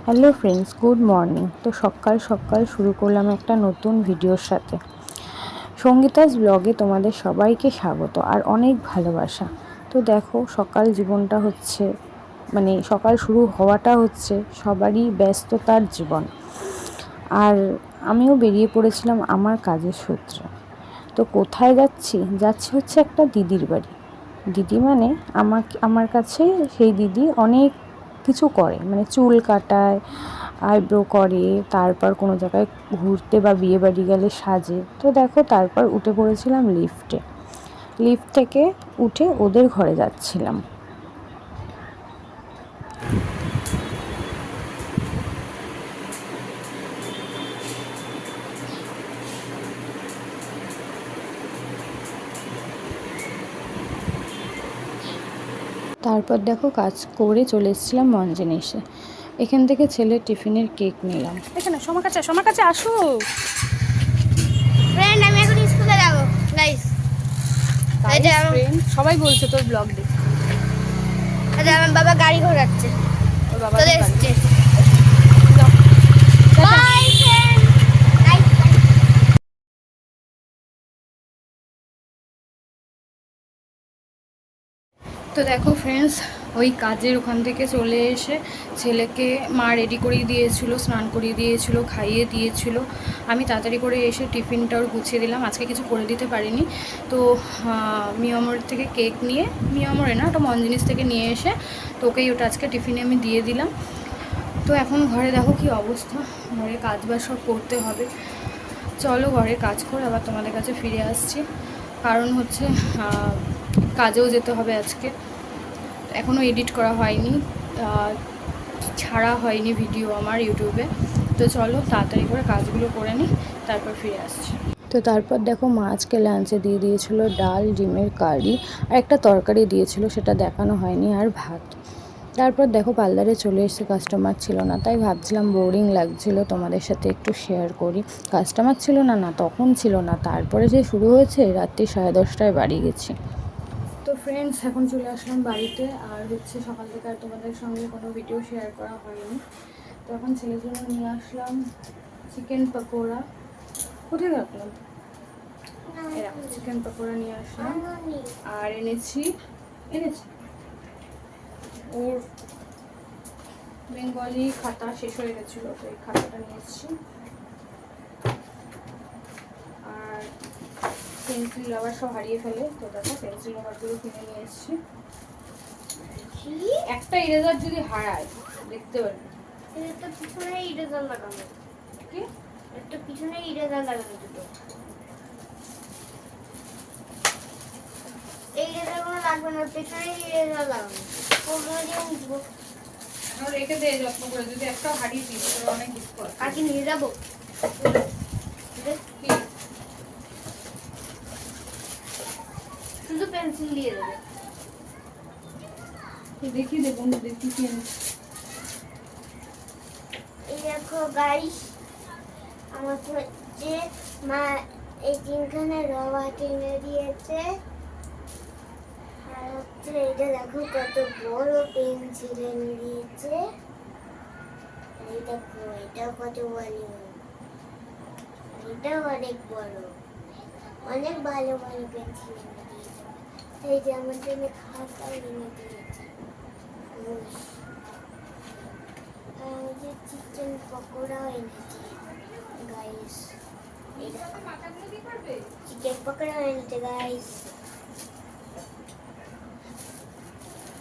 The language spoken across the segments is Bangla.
Hello friends, good morning. তো সকাল সকাল শুরু করলাম একটা নতুন ভিডিওর সাথে। সঙ্গীতাস ব্লগে তোমাদের সবাইকে স্বাগত আর অনেক ভালোবাসা। তো দেখো, সকাল জীবনটা হচ্ছে সকাল শুরু হওয়াটা হচ্ছে সবারই ব্যস্ততার জীবন। আর আমিও বেরিয়ে পড়েছিলাম আমার কাজের সূত্রে। তো কোথায় যাচ্ছি হচ্ছে একটা দিদির বাড়ি। দিদি আমার কাছে সেই দিদি অনেক কিছু করে, চুল কাটায়, আইব্রো করে, তারপর কোনো জায়গায় ঘুরতে বা বিয়ে বাড়ি গেলে সাজে। তো দেখো, তারপর উঠে পড়েছিলাম লিফট থেকে উঠে ওদের ঘরে যাচ্ছিলাম। তারপর দেখো, কাজ করে চলে এসেছিলাম মঞ্জেনিসে। এখান থেকে ছেলের টিফিনের কেক নিলাম। এখানে সমা কাছে আসো। ফ্রেন্ড, আমি এখন স্কুলে যাব গাইস। সবাই বলছে তোর ব্লগ দেখ। আচ্ছা, আমার বাবা গাড়ি ঘোরাচ্ছে, ওর বাবা চলে এসছে। টাটা। By friend. তো দেখো ফ্রেন্ডস, ওই কাজের ওখান থেকে চলে এসে ছেলেকে মা রেডি করিয়ে দিয়েছিল, স্নান করিয়ে দিয়েছিল, খাইয়ে দিয়েছিল। আমি তাড়াতাড়ি করে এসে টিফিনটা ওর গুছিয়ে দিলাম। আজকে কিছু করে দিতে পারিনি। তো মিয়ামর থেকে কেক নিয়ে, মিয়ামরে না, ওটা মঞ্জিনিস থেকে নিয়ে এসে তোকেই ওটা আজকে টিফিনে আমি দিয়ে দিলাম। তো এখন ঘরে দেখো কি অবস্থা, ঘরে কাজ বাজ সব করতে হবে। চলো ঘরে কাজ করে আবার তোমাদের কাছে ফিরে আসছি। কারণ হচ্ছে কাজেও যেতে হবে আজকে। এখনও এডিট করা হয়নি, ছাড়া হয়নি ভিডিও আমার ইউটিউবে। তো চলো তাড়াতাড়ি করে কাজগুলো করে নিই, তারপর ফিরে আসছি। তো তারপর দেখো, মা আজকে লাঞ্চে দিয়ে দিয়েছিল ডাল, ডিমের কারি আর একটা তরকারি দিয়েছিল, সেটা দেখানো হয়নি, আর ভাত। তারপর দেখো, পার্লারে চলে এসে কাস্টমার ছিল না, তাই ভাবছিলাম বোরিং লাগছিল, তোমাদের সাথে একটু শেয়ার করি। কাস্টমার ছিল না, তখন ছিল না, তারপরে যে শুরু হয়েছে, রাত্রি 10:30টায় বাড়ি গেছি। তো ফ্রেন্ডস, এখন চলে আসলাম বাড়িতে। আর হচ্ছে সকাল থেকে আর তোমাদের সঙ্গে কোনো ভিডিও শেয়ার করা হয়নি। তো এখন ছেলের জন্য নিয়ে আসলাম চিকেন পকোড়া। কোথায় রাখলাম? এরকম চিকেন পকোড়া নিয়ে আসলাম। আর এনেছি ওর বেঙ্গলি খাতা শেষ হয়ে গেছিলো, তো এই খাতাটা নিয়ে এসেছি। আর পেন্সিল রাবার সব হারিয়ে ফেলে, তো দেখো পেন্সিল রাবারগুলো কিনে নিয়ে এসেছি। একটা ইরেজার যদি হারায় দেখতে পারবি। একটা পিছনে ইরেজার লাগানো, কি একটা পিছনে ইরেজার লাগানো দুটো। এই ইরেজারগুলো লাগবে না, পেছনে ইরেজার লাগানো। ওগুলো দিয়ে মুছবো। রেখে দে যত্ন করে, যদি একটা হারিয়ে দিই তাহলে অনেক দুঃখ হয়। আর কি নিয়ে যাবো? শুধু পেন্সিল দিয়ে দেবে। দেখি দে বন্ধু, দেখি কি এনেছি। এই দেখো গাইস, আমার হচ্ছে মা এই তিনখানে রবার কিনে দিয়েছে। আর হচ্ছে এটা দেখো কত বড় পেন্সিল এনে দিয়েছে। এই দেখো এটা কত বড়, এটা অনেক বড়, অনেক ভালো ভালো পেন্সিল এনে দিয়েছে। এই যে আমার জন্য খাতা এনে দিয়েছে। আর যে চিকেন পকোড়াও এনেছে গাইস। চিকেন পকোড়া এনেছে গাইস।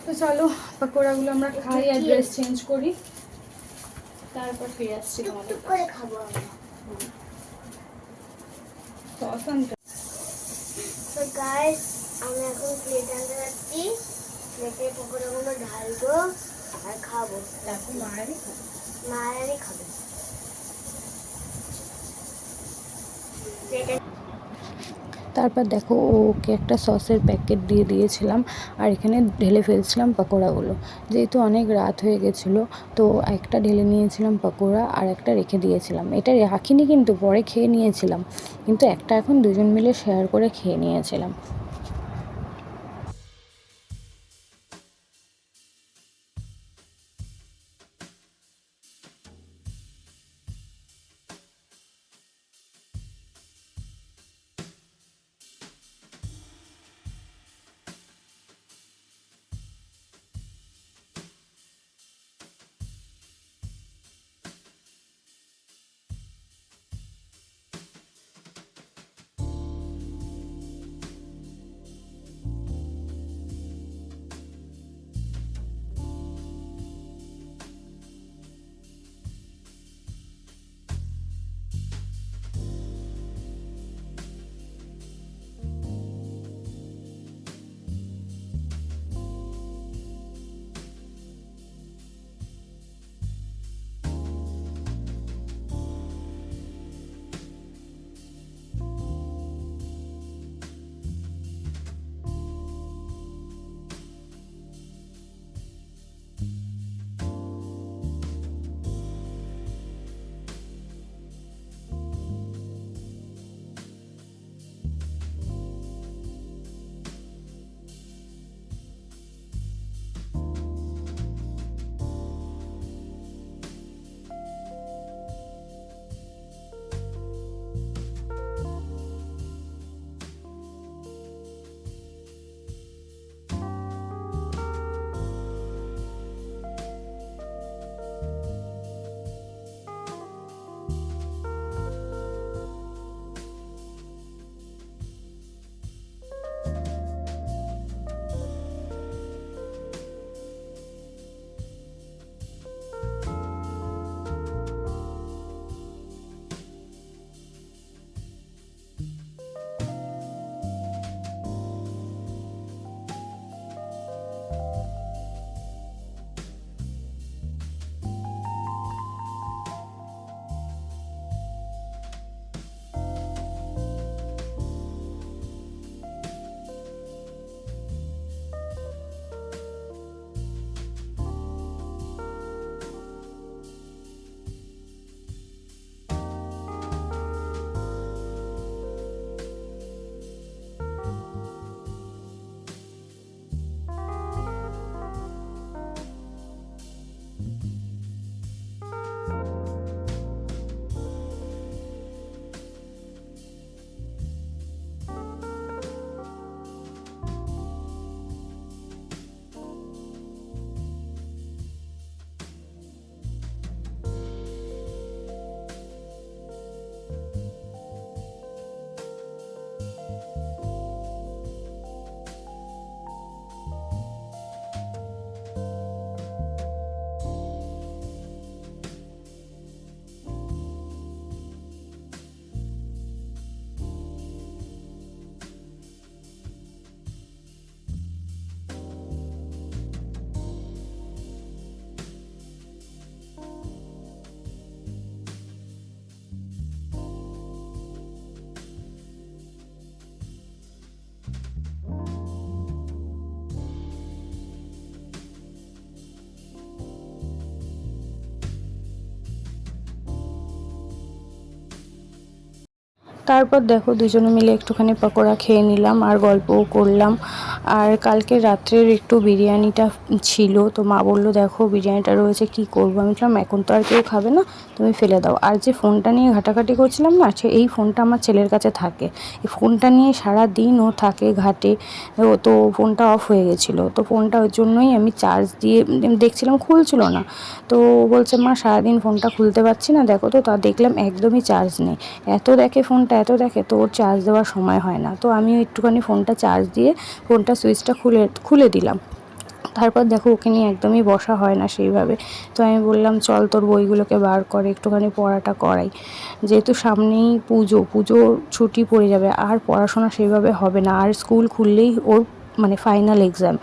তো চলো পকোড়াগুলো আমরা খাই আর ড্রেস চেঞ্জ করি, তারপর ফিরে আসছি তোমাদের টুক করে খাবো আমরা। সস আনতে। তো গাইস, আমি এখন প্লেট আনতে যাচ্ছি। প্লেটে পকোড়াগুলো ঢালবো আর খাবো। তারপর মায়েরই খাবো। মায়েরই খাবে। তারপর দেখো, ওকে একটা সসের প্যাকেট দিয়ে দিয়েছিলাম, আর এখানে ঢেলে ফেলছিলাম পকোড়াগুলো। যেহেতু অনেক রাত হয়ে গেছিলো, তো একটা ঢেলে নিয়েছিলাম পকোড়া, আর একটা রেখে দিয়েছিলাম। এটা রাখিনি, কিন্তু পরে খেয়ে নিয়েছিলাম, কিন্তু একটা এখন দুজন মিলে শেয়ার করে খেয়ে নিয়েছিলাম। তারপর দেখো দুজনে মিলে একটুখানি পকোড়া খেয়ে নিলাম আর গল্পও করলাম। আর কালকে রাত্রের একটু বিরিয়ানিটা ছিল, তো মা বললো দেখো বিরিয়ানিটা রয়েছে কি করবো। আমি বললাম এখন তো আর কেউ খাবে না, তুমি ফেলে দাও। আর যে ফোনটা নিয়ে ঘাটাঘাটি করছিলাম না, এই ফোনটা আমার ছেলের কাছে থাকে। এই ফোনটা নিয়ে সারা দিন ও থাকে ঘাটে। তো ফোনটা অফ হয়ে গেছিলো, তো ফোনটা ওর জন্যই আমি চার্জ দিয়ে দেখছিলাম, খুলছিল না। তো বলছে মা সারাদিন ফোনটা খুলতে পারছি না, দেখো তো। তা দেখলাম একদমই চার্জ নেই। এত দেখে ফোনটা, এত দেখে, তো ওর চার্জ দেওয়ার সময় হয় না। তো আমি একটুখানি ফোনটা চার্জ দিয়ে ফোনটা সুইচটা খুলে দিলাম। তারপর দেখো ওকে নিয়ে একদমই বসা হয় না সেইভাবে। তো আমি বললাম চল তোর বইগুলোকে বার করে একটুখানি পড়াটা করাই, যেহেতু সামনেই পুজো ছুটি পড়ে যাবে, আর পড়াশোনা সেইভাবে হবে না। আর স্কুল খুললেই ওর মানে ফাইনাল এক্সাম।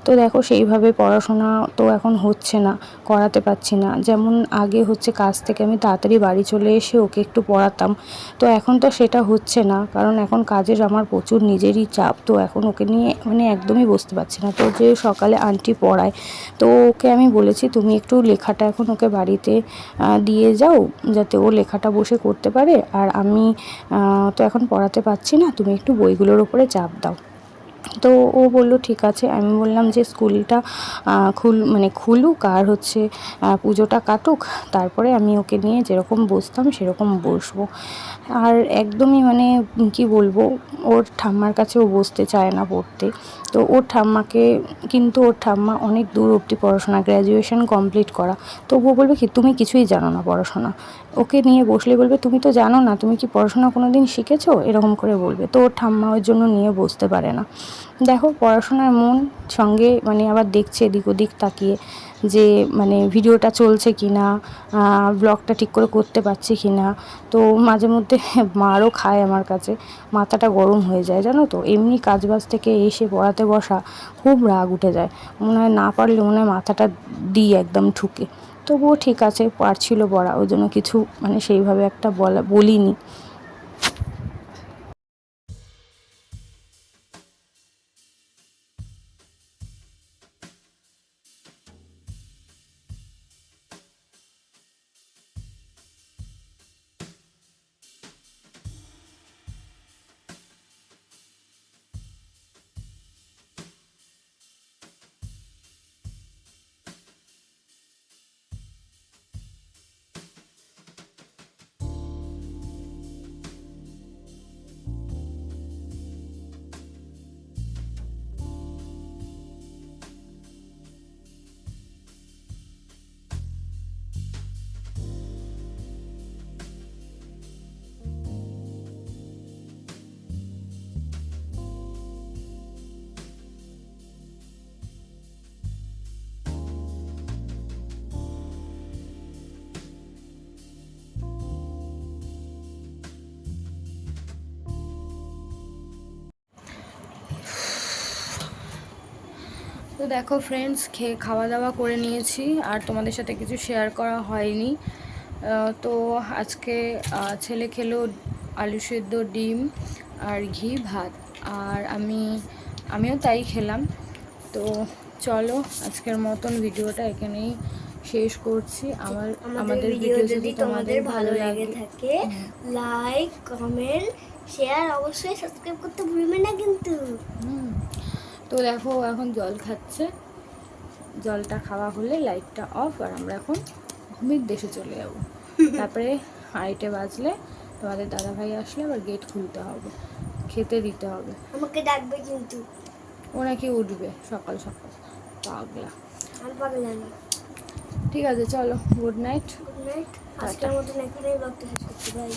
তো দেখো সেইভাবে পড়াশোনা তো এখন হচ্ছে না, করাতে পারছি না। যেমন আগে হচ্ছে কাজ থেকে আমি তাড়াতাড়ি বাড়ি চলে এসে ওকে একটু পড়াতাম, তো এখন তো সেটা হচ্ছে না, কারণ এখন কাজের আমার প্রচুর নিজেরই চাপ। তো এখন ওকে নিয়ে মানে একদমই বসতে পারছি না। তো যে সকালে আন্টি পড়ায়, তো ওকে আমি বলেছি তুমি একটু লেখাটা এখন ওকে বাড়িতে দিয়ে যাও, যাতে ও লেখাটা বসে করতে পারে। আর আমি তো এখন পড়াতে পারছি না, তুমি একটু বইগুলোর উপরে চাপ দাও। তো ও বলল ঠিক আছে। আমি বললাম যে স্কুলটা খুলুক আর হচ্ছে পুজোটা কাটুক, তারপরে আমি ওকে নিয়ে যেরকম বসতাম সেরকম বসবো। আর একদমই মানে কি বলবো, ওর ঠাম্মার কাছে ও বসতে চায় না পড়তে। তো ওর ঠাম্মাকে, কিন্তু ওর ঠাম্মা অনেক দূর অবধি পড়াশোনা, গ্র্যাজুয়েশন কমপ্লিট করা। তবুও বলবে কি তুমি কিছুই জানো না পড়াশোনা। ওকে নিয়ে বসলে বলবে তুমি তো জানো না, তুমি কি পড়াশোনা কোনো দিন শিখেছো, এরকম করে বলবে। তো ওর ঠাম্মা ওর জন্য নিয়ে বসতে পারে না। দেখো পড়াশোনার মন সঙ্গে মানে আবার দেখছে এদিক ওদিক তাকিয়ে, যে মানে ভিডিওটা চলছে কি না, ব্লগটা ঠিক করে করতে পারছি কি না। তো মাঝে মধ্যে মারও খায় আমার কাছে, মাথাটা গরম হয়ে যায় জানো তো। এমনি কাজবাজ থেকে এসে পড়াতে বসা, খুব রাগ উঠে যায়, মনে হয় না পারলে মনে হয় মাথাটা দিই একদম ঠুকে। তবুও ঠিক আছে, পারছিল পড়া, ওই জন্য কিছু মানে সেইভাবে একটা বলিনি। তো দেখো ফ্রেন্ডস, খাওয়া দাওয়া করে নিয়েছি, আর তোমাদের সাথে কিছু শেয়ার করা হয়নি। তো আজকে ছেলে খেলো আলু সেদ্ধ, ডিম আর ঘি ভাত, আর আমিও তাই খেলাম। তো চলো আজকের মতন ভিডিওটা এখানেই শেষ করছি। আমাদের ভিডিও যদি তোমাদের ভালো লাগে থাকে, লাইক কমেন্ট শেয়ার অবশ্যই সাবস্ক্রাইব করতে ভুলবেন না কিন্তু। তো দেখো এখন জল খাচ্ছে, জলটা খাওয়া হলে লাইটটা অফ, আর আমরা এখন ঘুমির দেশে চলে যাব। তারপরে 2:30 বাজলে তোমাদের দাদাভাই আসলে আবার গেট খুলতে হবে, খেতে দিতে হবে। আমাকে ডাকবে কিন্তু। ও নাকি উঠবে সকাল সকাল, পাগলা। আমি পাগলা না। ঠিক আছে চলো, গুড নাইট। Good night. আজকের মতন এখানেই ব্লগটা শেষ করছি, বাই।